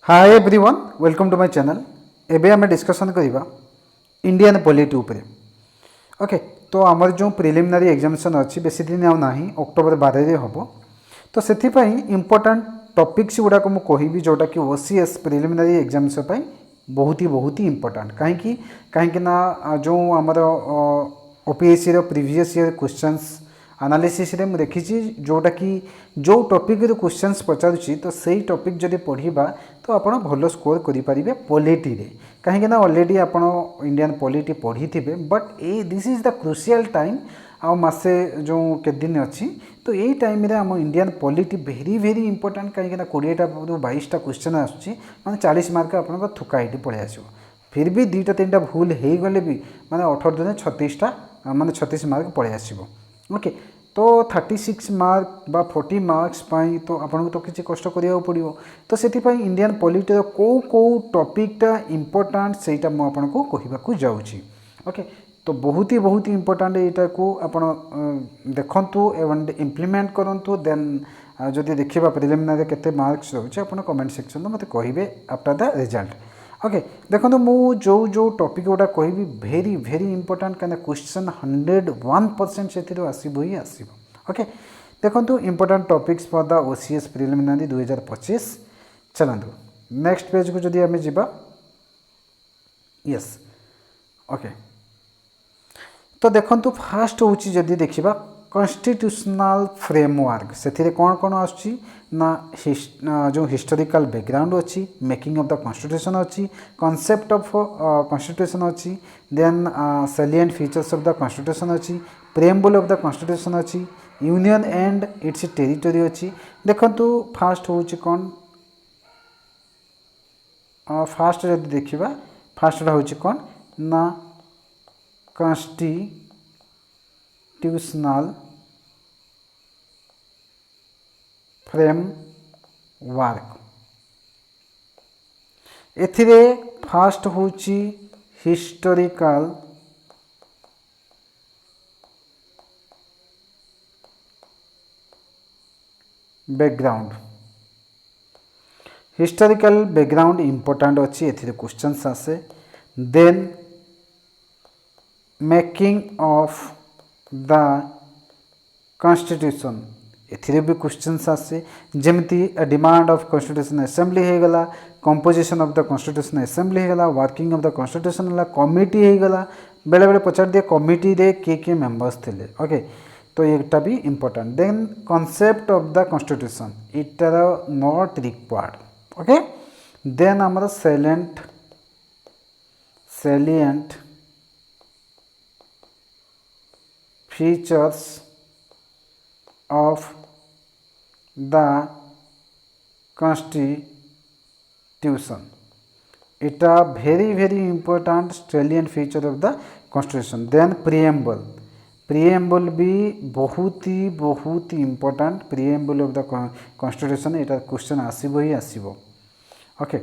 Hi everyone welcome to my channel. एबे आम discussion करवा इंडियन पॉलिटी उपरे। ओके, तो आमर जो प्रिलिमिनारी एग्जामिनेशन अच्छी बेसी दिन आउ ना अक्टोबर 12 हम, तो से इम्पोर्टाट टॉपिक्स गुड़ाक मुझे कहबी जोटा कि ओसीएस प्रिलिमिनारी एग्जामिनेशन बहुत ही इम्पोर्टाट कहीं जो आमर ओपीएससी रो प्रीवियस ईयर क्वेश्चंस एनालिसिस रे मुझे देखी जोटा कि जो टॉपिक रो क्वेश्चंस पचारुची तो सही टॉपिक जदि पढ़ा तो आप भल स्कोर करेंगे पॉलिटी रे। कहीं ऑलरेडी आप इंडियन पॉलिटी पढ़ी थे, but a this is the crucial time आ मासे जो के दिन अच्छी, तो यही टाइम रे आम इंडियन पॉलिटी वेरी इंपोर्टेंट कहीं 20टा 22टा क्वेश्चन आसूँ माने 40 मार्क आप थुका पलि आस। फिर भी 2टा 3टा भूल हो गले भी माने 18 दिन 36टा माने 36 मार्क पलि आसो। ओके, तो 36 मार्क बा 40 मार्क्स पाई तो आपको तो किसी कष्ट करा पड़ो। तो से इंडियन पॉलिटी कौ टॉपिकटा इम्पोर्टाट सेटा मुझको कहवाक जाऊँगी। ओके, तो बहुत ही इम्पोर्टाट यहाँ को आप देखु एवं इम्प्लीमेंट करूँ। देन जदि देखा प्रिलिमिनारी केते मार्क्स रोचे आप कमेंट सेक्शन में मत कहे आफ्टर द रिजल्ट। ओके, देखो मु जो टॉपिक गुड़ा कहि वेरी इंपोर्टेंट कहीं क्वेश्चन 101% से आसो ही आसो। ओके, देखो important topics for the OCS preliminary 2025। चलतु नेक्स्ट पेज को जदि आम जा। यस, ओके, तो देखो फास्ट हूँ जदि देखा कॉन्स्टिट्यूशनल फ्रेमवर्क से कौन कौन आसूँ ना जो हिस्टोरिकल बैकग्राउंड अच्छी, मेकिंग ऑफ द कॉन्स्टिट्यूशन अच्छी, कॉन्सेप्ट ऑफ कॉन्स्टिट्यूशन अच्छी, then salient features of the constitution अच्छी, प्रेम्बल ऑफ द कॉन्स्टिट्यूशन अच्छी, यूनियन एंड इट्स टेरिटोरी अच्छी। देखो फास्ट हूँ कौन फास्ट जदि देखा फास्टा हूँ कौन ना कॉन्स्टिट्यूशनल फ्रेमवर्क। एथिरे फास्ट होची historical background. Historical background important अच्छी, एथिरे क्वेश्चंस आसे। Then making of the constitution, एथिरे भी क्वेश्चंस आसे। जमती डिमांड ऑफ कॉन्स्टिट्यूशन असेंबली हो गला, composition of the constitution assembly हो गला, वर्किंग ऑफ द कॉन्स्टिट्यूशन है, कमिटी हो गला, बेले बेले पचार दिए कमिटी रे किए मेंबर्स थे। ओके, तो ये भी important. Then concept of the constitution इटार नॉट रिक्वायर्ड। ओके, देन आमर salient features of the constitution, इटा very important salient feature of the constitution. Then preamble भी बहुत ही important, preamble of the constitution इटा क्वेश्चन आसीबो ही आसीबो। Okay,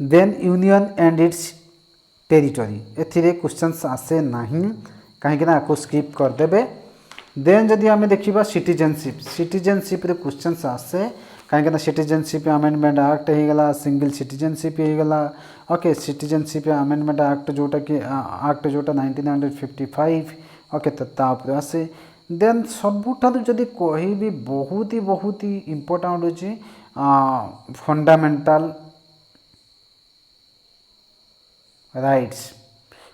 then union and its territory, एथिरे क्वेश्चंस आसे नहीं कहीं आपको स्किप करदे। देन जदि आम देखा सिटीजनशिप रे क्वेश्चंस आसे कहीं सिटीजनशिप अमेंडमेंट एक्ट हो गला, सिंगल सिटीजनशिप हो गला। ओके, सिटीजनशिप अमेंडमेंट एक्ट जोटा कि एक्ट जोटा 1955। ओके, तो आसे। देन सबुठार जदि कहबी बहुत ही इंपोर्टेंट होची फंडामेंटल राइट्स।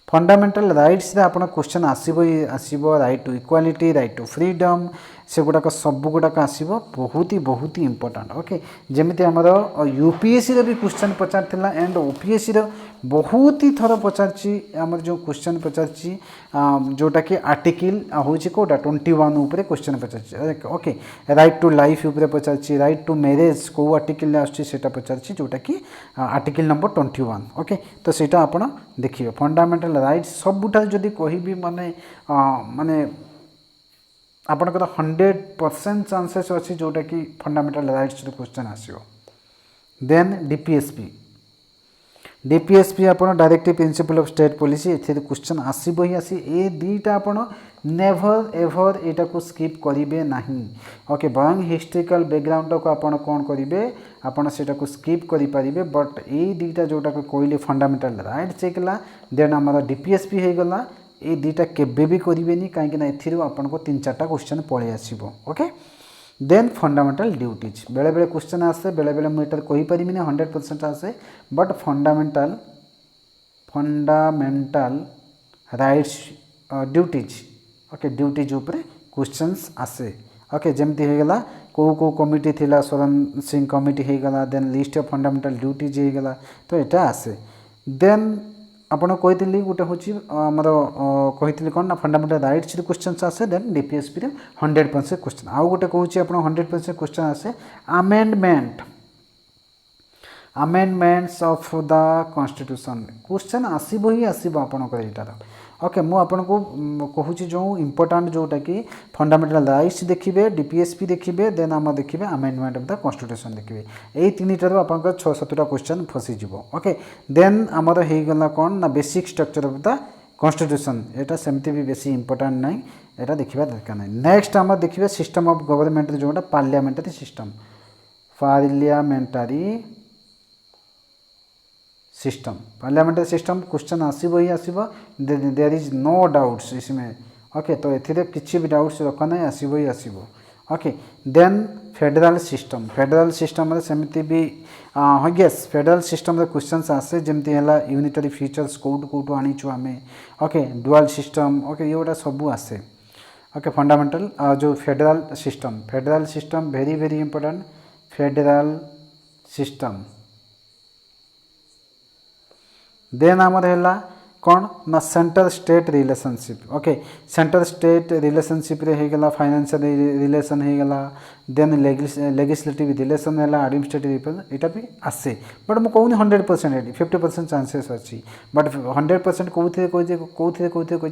फंडामेंटल राइट्स रे आपन क्वेश्चन आसीबो right to equality, right to freedom, से गुड़ाक सब गुड़ाक आसीबो बहुत ही इंपोर्टेंट। ओके, जमिति हमर यूपीएससी रे भी क्वेश्चन पचार थिला एंड ओपीएससी रे बहुत ही थर पचारची हमर जो क्वेश्चन पचारची जोटा कि आर्टिकल होची कोटा 21 ऊपर क्वेश्चन पचारची। ओके, राइट टू लाइफ ऊपर पचारची, राइट टू मैरेज को आर्टिकल आछी सेटा पचारची जोटा कि आर्टिकल नंबर 21। ओके, तो सेटा आपण देखिए फंडामेंटल राइट्स सबुठा जदि कहबी माने माने आपनकर 100% चांसेस अच्छी जोटा कि फंडामेंटल राइट्स क्वेश्चन आसो। देन डीपीएसपी आपण directive principle of state policy एथे क्वेश्चन आसीबो ही आसी ए दीटा आपण नेवर एवर एटा को स्किप करिवे नाही ओके बरंग हिस्टोरिकल बैकग्राउंड को आपण कोन करिवे आपण सेटा को स्किप करि परिबे बट ए दीटा जोटा को कोइले फंडामेंटल राइट चेकला देन हमर डीपीएसपी हे गला ए दीटा केबे भी करिवेनी काहे कि ना एथिरु आपण को 3-4टा क्वेश्चन पळे आसीबो ओके देन फंडामेंटल ड्यूटीज बेले बेले क्वेश्चन आसे बेले बेले मुझे कही पारिनी 100% आसे but fundamental rights duties okay duties ऊपर क्वेश्चंस आसे ओके जमती हो गला को कमिटी थिला सोरेन सिंह कमिटी हो गला then list of fundamental duties हो गला तो यहाँ आसे देन आपण कही गोटे हूँ आमर कही कौन ना फंडामेंटल राइट्स क्वेश्चन आसे देन डीपीएसपी 100% क्वेश्चन आउ गोटे कहूँ आप 100% क्वेश्चन आसे आमेंडमेंट्स ऑफ द कॉन्स्टिट्यूशन क्वेश्चन आसब ही आसब आपंकर ओके मु आपन को कहूँ जो इम्पोर्टाट जोटा कि फंडामेंटल राइट्स देखिए डीपीएसपी देखिए देन आम देखिए आमेंडमेंट ऑफ द कॉन्स्टिट्यूशन देखिए यही 3टार आपंकर 6-7टा क्वेश्चन फसीज ओके देन आमर हो गला कौन ना basic structure of the constitution यहाँ सेमती भी बेसी इंपोर्टाट ना यहाँ देखा दरकार ना नेक्स्ट आम देखिए सिस्टम ऑफ गवर्नमेंट जोटा parliamentary system parliamentary system question आसब ही आसब देयर इज नो डाउट्स इसमें ओके तो ये किसी भी डाउट्स रखा ना आसब ही आसब ओके देन फेडरल सिस्टम सेमती भी हाँ यस फेडरल सिस्टम क्वेश्चन आसे जमती है यूनिटरी फीचर्स कौटू आनीचु आम ओके डुअल सिस्टम ओके ये गोटा सब आसे ओके फंडामेंटल जो federal system very very important federal system then आमर है कौन ना centre state relationship okay centre state relationship रे होगला फाइनेंशियल रिलेशन होगला देन लेजिस्लेटिव रिलेशन है एडमिनिस्ट्रेटिव यहाँ भी आसे बट मुझे कहूनी 100% 50% चांसेस अच्छी बट 100% कौन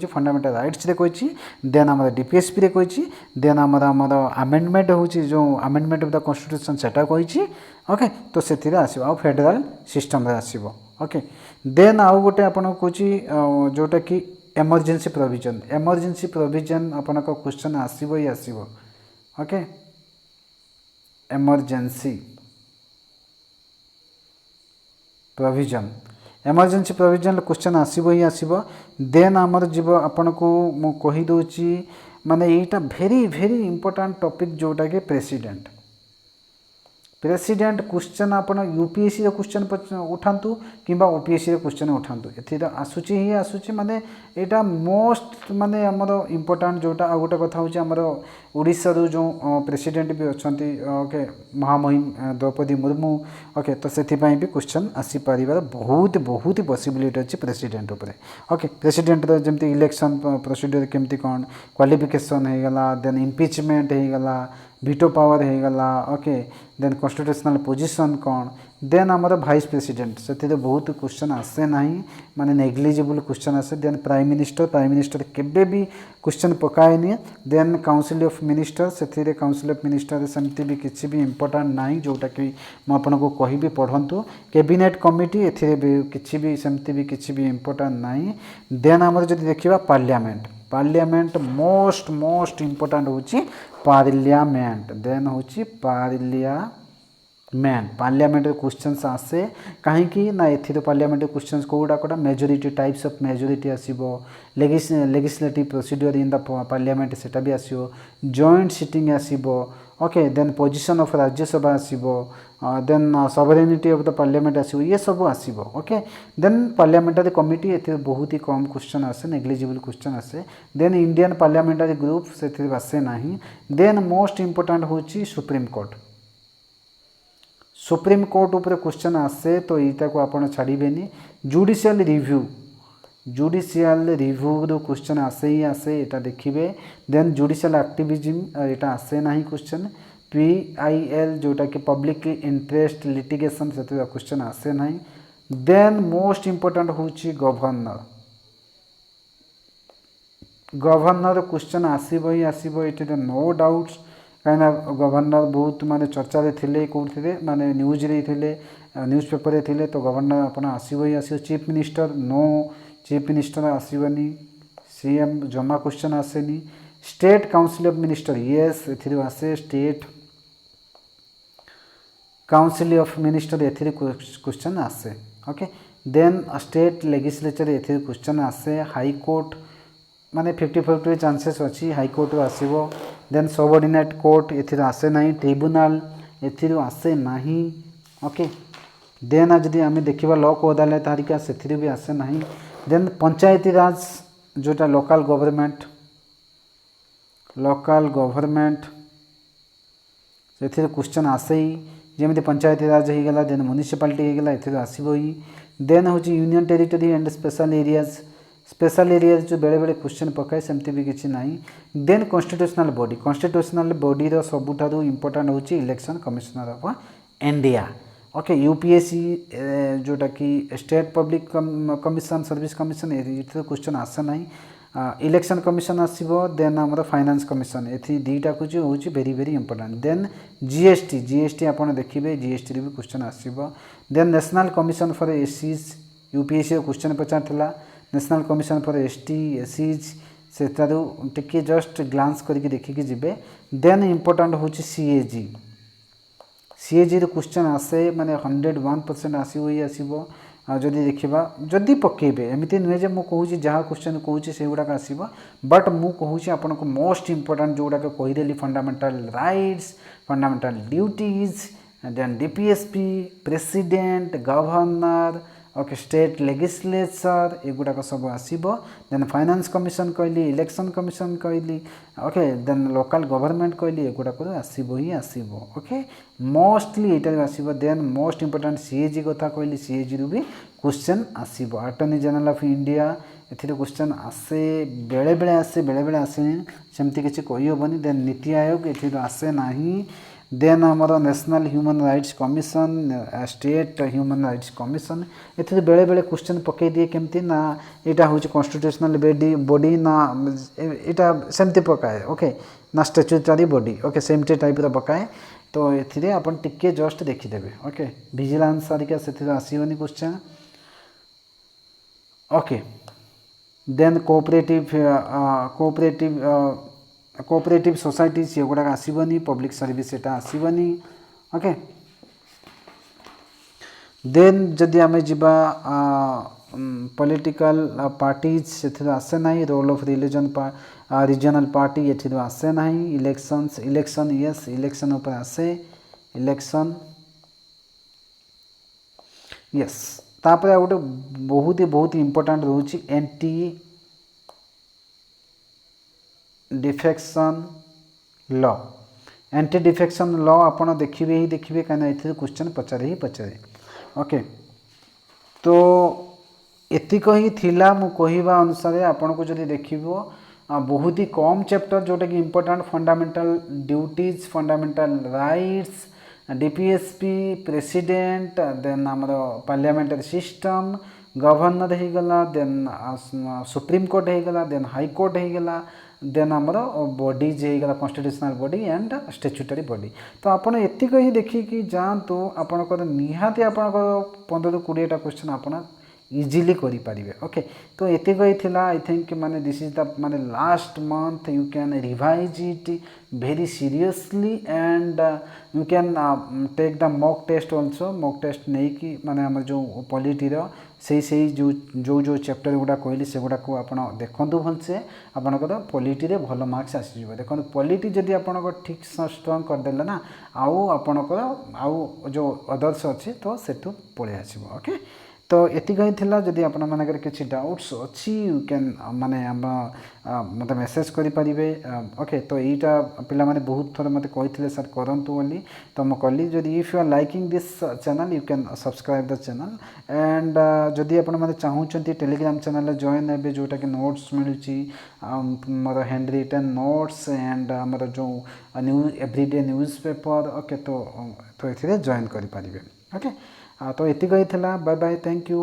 फंडामेंटल राइट्स कही देन आम डीपीएसपी कही देन आमर आमेंडमेंट हूँ जो आमेंडमेंट ऑफ द कॉन्स्टिट्यूशन सेटा कही ओके तो से आसो आ फेडरल सिस्टम आसो ओके देन आउ गोटे आपन कहूँ जोटा कि एमरजेंसी प्रोविजन आपन को क्वेश्चन आसब ही आसब ओके एमरजेंसी प्रोविजन क्वेश्चन आसब ही आसब देन आमर जीव आपन को मु कही दूची माने यहीटा भेरी भेरी इंपोर्टेंट टॉपिक जोटा कि प्रेसिडेंट क्वेश्चन आप यूपीएससी क्वेश्चन उठातु कि ओपीएससी क्वेश्चन उठातु ये आसूची ही आसूची माने यहाँ मोस्ट माने आमर इम्पोर्टाट जोटा आ गोटे कथा हूँ आमर ओडिशा जो प्रेसिडेंट भी अच्छा ओके महामहिम द्रौपदी मुर्मू ओके तो से भी क्वेश्चन आसीपार बहुत बहुत पॉसिबिलिटी अच्छी प्रेसिडेंट उपर ओके प्रेसिडेंट जमी इलेक्शन प्रोसीड्यूर केमती कौन क्वालिफिकेशन होगला देन इम्पिचमेंट होगला वीटो पावर होगला ओके देन कॉन्स्टिट्यूशनल पोजीशन कौन देन आमर भाइस प्रेसिडेंट से बहुत क्वेश्चन आसे ना माने नेग्लिजिबल क्वेश्चन आसे देन प्राइम मिनिस्टर केबे भी क्वेश्चन पकाएनि देन काउंसिल ऑफ मिनिस्टर से काउंसिल ऑफ मिनिस्टर सेमती भी किसी भी इंपोर्टाट ना जोटा कि मुझे कहि पढ़ंतु कैबिनेट कमिटी एथिरे किसी भी सेमती भी किसी भी इंपोर्टाट ना देन आमर जदि देखिबा पार्लियामेंट मोस्ट इंपोर्टाट होची पार्लियामेंट देन होची पार्लियामेंट क्वेश्चंस आसे कहीं ना एथिरे पार्लियामेंट क्वेश्चंस कोड़ा मेजोरिटी टाइप्स ऑफ मेजोरिटी आसीबो legislative procedure in the parliament सेटा भी आसीबो जॉइंट सिटिंग आसीबो okay then position of Rajya Sabha आसीबो then sovereignty of the parliament आसीबो ये सब आसीबो ओके देन पार्लियामेंटारी कमिटी एथिरे बहुत ही कम क्वेश्चन आसे नेग्लिजिबल क्वेश्चन आसे देन इंडियन पार्लियामेंटारी ग्रुप से आसे नाही देन मोस्ट इंपोर्टेंट होची सुप्रीम कोर्ट उपर क्वेश्चन आसे तो यहाँ को आप छाड़बेनि जुडिशियल रिव्यू क्वेश्चन आसे ही आसे यहाँ देखिए देन जुडिशियल एक्टिविज्म यहाँ आसे ना क्वेश्चन PIL जोटा कि पब्लिक इंटरेस्ट लिटिगेशन से क्वेश्चन आसे ना देन मोस्ट इंपोर्टेंट हूँ गवर्नर क्वेश्चन आसब ही आसब ये नो डाउट्स कहीं गवर्नर बहुत माने चर्चा रे थिले कौन थे माने न्यूज रे थिले न्यूज़ पेपर थिले तो गवर्नर अपन आसीबो ही आसीबो chief minister no chief minister आसीबनी सीएम जमा क्वेश्चन आसेनी state council of minister yes एथिरे आसे स्टेट काउंसिल ऑफ मिनिस्टर एथिरे क्वेश्चन आसे ओके देन स्टेट लेजिस्लेचर एथिरे क्वेश्चन आसे हाई कोर्ट माने 50-50 चांसेस अच्छी हाई कोर्ट आसीबो देन सबऑर्डिनेट कोर्ट एथिरे आसे नाही ट्रिब्यूनल एथिरे आसे नाही ओके देन जदि आम देखा लोक अदालत हारिका से भी आसे नाही देन पंचायती राज जोटा लोकल गवर्नमेंट से क्वेश्चन आसे ही जमी पंचायती राज हो गला देन म्युनिसिपालिटी हो गला एथिरे आसीबो ही देन हूँ union territory and special areas जो बेले बेले क्वेश्चन पकाए सेमती भी किसी ना देन कॉन्स्टिट्यूशनल बॉडी सबुठारु इंपोर्टेंट हूँ election commissioner of India okay UPSC जोटा कि state public commission service commission ये क्वेश्चन आसे ना इलेक्शन कमिशन आसीबो देन आमर फाइनेंस कमिशन एथि दुईटा कुछ हूँ very very important then GST आपन देखिए जीएसटी भी क्वेश्चन आसीबो देन नेशनल कमिशन फॉर एससीज यूपीएससी क्वेश्चन पचार नेशनल कमिशन फॉर एसटी एससीज से टिके जस्ट ग्लांस करके देखिकी जिबे देन इंपोर्टेंट हूँ सीएजी क्वेश्चन आसे माने 101% आसीबो ही आसीबो जदि देखा जदि पकेबे एमती नुहे जे मु कहूँ जहाँ क्वेश्चन कहूँ से गुड़ाक आसब बट मु कहूँ आपन को मोस्ट इंपोर्टेंट जो गुड़ाक कहीदेली fundamental rights fundamental duties then DPSP president governor okay state legislature एगुड़ाक सब आसब देन फाइनेंस कमिशन कहली इलेक्शन कमिशन कहली ओके देन लोकल गवर्नमेंट कहली एगुड़ाक आसब ही आसब ओके मोस्टली यहाँ आसब देन मोस्ट इंपोर्टेंट सीएजी कथा कहली सीएजी रू भी क्वेश्चन आसब अटर्नी जनरल ऑफ इंडिया एथिरे क्वेश्चन आसे बेले बेले आसे बेले बेले आसेनी सेमती किसी कहीहबनी देन नीति आयोग एथिरे आसे नाही देन आमर national human rights commission state human rights commission एथिरे बेले बेले क्वेश्चन पकई दिए केमती ना यहाँ हूँ कॉन्स्टिट्यूशनल बॉडी ना यहाँ सेमती पकाए ओके ना स्टैट्यूटरी बॉडी ओके सेमती टाइप पकाए तो ये आपन टिके जस्ट देखीदेवे ओके विजिलेंस सारिका से आसबनी question okay then cooperative societies ये गुड़ाक आसबनी पब्लिक सर्विस एटा आसबनी ओके देन जदि आम जीवा पॉलिटिकल पार्टीज से आसे ना रोल ऑफ रीजनल पार्टी ये आसे ना इलेक्शन यस इलेक्शन ऊपर आसे इलेक्शन यस तापर गोटे बहुत इंपोर्टेंट रोचे एंटी डिफेक्शन लॉ आपड़ देखिए ही देखिए कहीं क्वेश्चन पचारे ही पचारे ओके तो एतिक ही थिला मु कहवा अनुसार आपन को जदि देखिबो बहुत ही कम चैप्टर जोटा कि important fundamental duties fundamental rights DPSP president then आमर पार्लियामेंटरी सिस्टम गवर्नर हो गला देन सुप्रीम कोर्ट हो गला देन हाई कोर्ट हो गला देन आमर बॉडीज हो गला constitutional body and statutory body तो आपड़ एतिक ही देखिकी जातु आपणकर निहाती आपणकर 15-20टा क्वेश्चन आपड़ इजिली करें ओके तो एतिक ही थिला आई थिंक माने दिस इज द माने last month you can revise it very seriously and you can take the mock test also mock test नहीं कि माने आम जो पॉलिटीर से जो चैप्टर गुड़ा कहली से गुड़ा को आप देखूँ भलसे आपंकर पॉलिटी भल मार्क्स आसीज देखो पॉलिटी जदि आप ठीक स्ट्रंग करदे ना आउ आपणकर आउ जो अदर्स अच्छी तो सेठू पलि आसो ओके तो एतिक ही थिला जदि आपण मानकर किसी डाउट्स अच्छी यू कैन माने मत मेसेज करें ओके तो यहाँ पिला माने बहुत थर मत कही सर करंतु बोली तो मुझे कली जदि if you are liking this channel you can subscribe the channel and जदि आपण माने चाहूचंती टेलीग्राम चैनल जॉइन हे जोटा कि नोट्स मिलूँ more handwritten notes and आमर जो news everyday newspaper okay तो ये जॉइन करें ओके तो एतिक ही थिला बाय बाय थैंक यू।